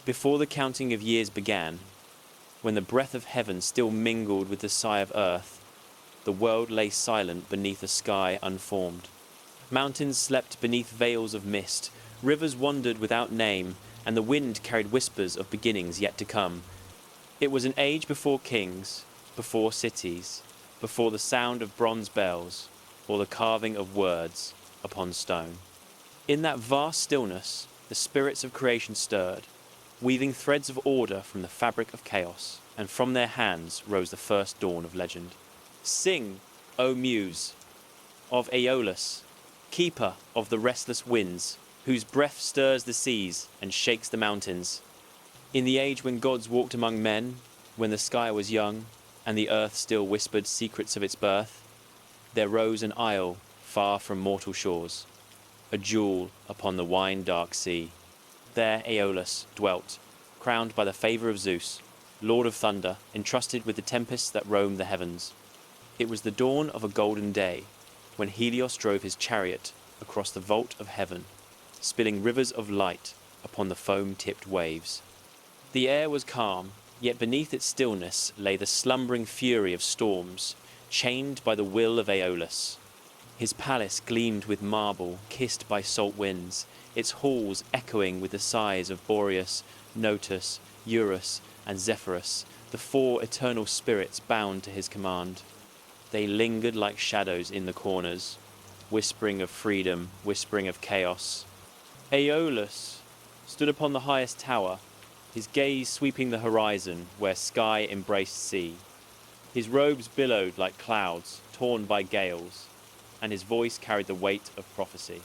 Before the counting of years began, when the breath of heaven still mingled with the sigh of earth, the world lay silent beneath a sky unformed. Mountains slept beneath veils of mist, rivers wandered without name, and the wind carried whispers of beginnings yet to come. It was an age before kings, before cities, before the sound of bronze bells, or the carving of words upon stone. In that vast stillness, the spirits of creation stirred, weaving threads of order from the fabric of chaos, and from their hands rose the first dawn of legend. Sing, O Muse, of Aeolus, keeper of the restless winds, whose breath stirs the seas and shakes the mountains. In the age when gods walked among men, when the sky was young, and the earth still whispered secrets of its birth, there rose an isle far from mortal shores, a jewel upon the wine-dark sea. There Aeolus dwelt, crowned by the favour of Zeus, lord of thunder, entrusted with the tempests that roam the heavens. It was the dawn of a golden day, when Helios drove his chariot across the vault of heaven, spilling rivers of light upon the foam-tipped waves. The air was calm, yet beneath its stillness lay the slumbering fury of storms, chained by the will of Aeolus. His palace gleamed with marble, kissed by salt winds, its halls echoing with the sighs of Boreas, Notus, Eurus, and Zephyrus, the four eternal spirits bound to his command. They lingered like shadows in the corners, whispering of freedom, whispering of chaos. Aeolus stood upon the highest tower, his gaze sweeping the horizon where sky embraced sea. His robes billowed like clouds, torn by gales, and his voice carried the weight of prophecy.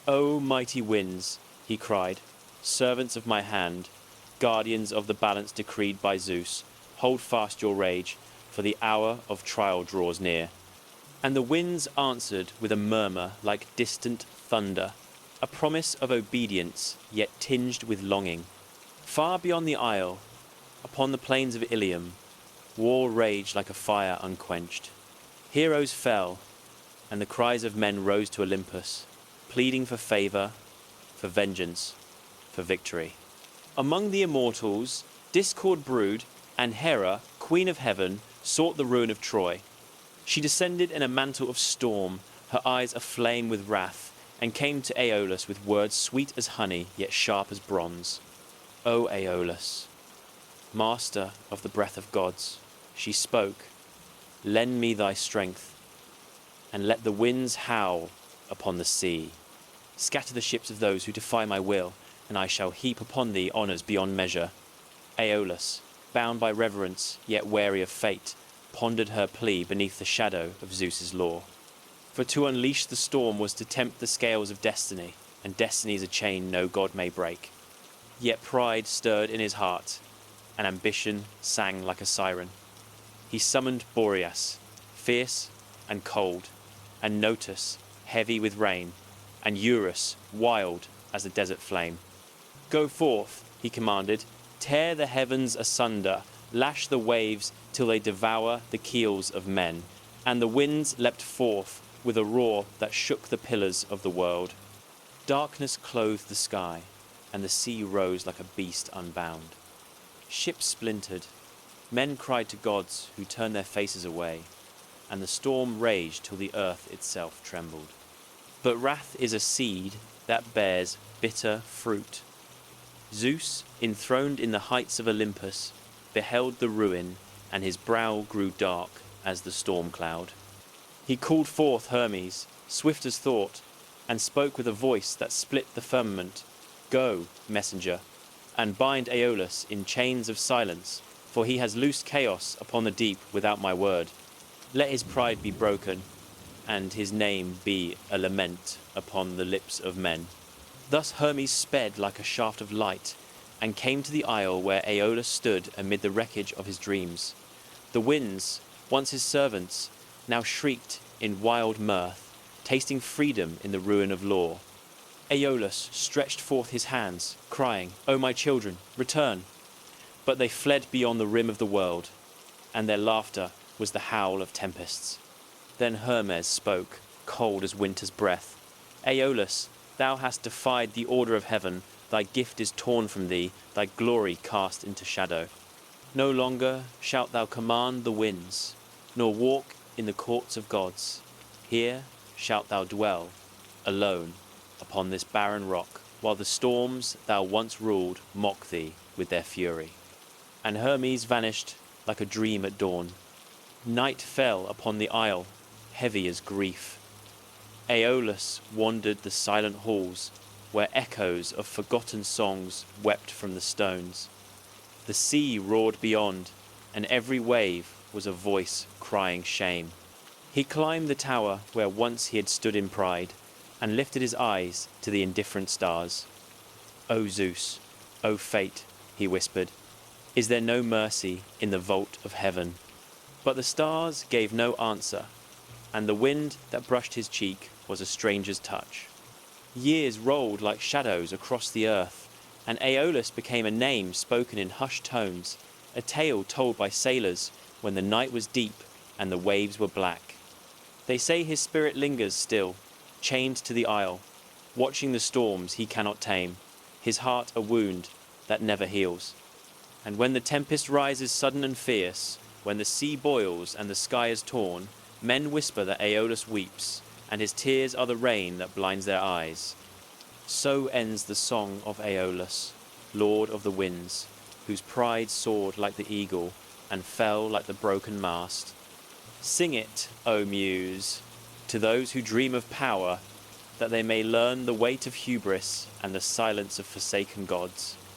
"O mighty winds," he cried, "servants of my hand, guardians of the balance decreed by Zeus, hold fast your rage, for the hour of trial draws near." And the winds answered with a murmur like distant thunder, a promise of obedience yet tinged with longing. Far beyond the isle, upon the plains of Ilium, war raged like a fire unquenched. Heroes fell, and the cries of men rose to Olympus, pleading for favour, for vengeance, for victory. Among the immortals, discord brewed, and Hera, queen of heaven, sought the ruin of Troy. She descended in a mantle of storm, her eyes aflame with wrath, and came to Aeolus with words sweet as honey, yet sharp as bronze. "O Aeolus, master of the breath of gods," she spoke, "lend me thy strength, and let the winds howl upon the sea. Scatter the ships of those who defy my will, and I shall heap upon thee honours beyond measure." Aeolus, bound by reverence, yet wary of fate, pondered her plea beneath the shadow of Zeus's law. For to unleash the storm was to tempt the scales of destiny, and destiny's a chain no god may break. Yet pride stirred in his heart, and ambition sang like a siren. He summoned Boreas, fierce and cold, and Notus, heavy with rain, and Eurus, wild as the desert flame. "Go forth," he commanded, "tear the heavens asunder, lash the waves till they devour the keels of men." And the winds leapt forth with a roar that shook the pillars of the world. Darkness clothed the sky, and the sea rose like a beast unbound. Ships splintered, men cried to gods who turned their faces away, and the storm raged till the earth itself trembled. But wrath is a seed that bears bitter fruit. Zeus, enthroned in the heights of Olympus, beheld the ruin, and his brow grew dark as the storm cloud. He called forth Hermes, swift as thought, and spoke with a voice that split the firmament. "Go, messenger, and bind Aeolus in chains of silence, for he has loosed chaos upon the deep without my word. Let his pride be broken, and his name be a lament upon the lips of men." Thus Hermes sped like a shaft of light, and came to the isle where Aeolus stood amid the wreckage of his dreams. The winds, once his servants, now shrieked in wild mirth, tasting freedom in the ruin of law. Aeolus stretched forth his hands, crying, "O my children, return!" But they fled beyond the rim of the world, and their laughter was the howl of tempests. Then Hermes spoke, cold as winter's breath. "Aeolus, thou hast defied the order of heaven, thy gift is torn from thee, thy glory cast into shadow. No longer shalt thou command the winds, nor walk in the courts of gods. Here shalt thou dwell, alone, upon this barren rock, while the storms thou once ruled mock thee with their fury. And Hermes vanished like a dream at dawn. Night fell upon the isle, heavy as grief. Aeolus wandered the silent halls, where echoes of forgotten songs wept from the stones. The sea roared beyond, and every wave was a voice crying shame. He climbed the tower where once he had stood in pride, and lifted his eyes to the indifferent stars. "O Zeus, O fate," he whispered, "is there no mercy in the vault of heaven?" But the stars gave no answer, and the wind that brushed his cheek was a stranger's touch. Years rolled like shadows across the earth, and Aeolus became a name spoken in hushed tones, a tale told by sailors when the night was deep and the waves were black. They say his spirit lingers still, chained to the isle, watching the storms he cannot tame, his heart a wound that never heals. And when the tempest rises sudden and fierce, when the sea boils and the sky is torn, men whisper that Aeolus weeps, and his tears are the rain that blinds their eyes. So ends the song of Aeolus, lord of the winds, whose pride soared like the eagle and fell like the broken mast. Sing it, O Muse, to those who dream of power, that they may learn the weight of hubris and the silence of forsaken gods.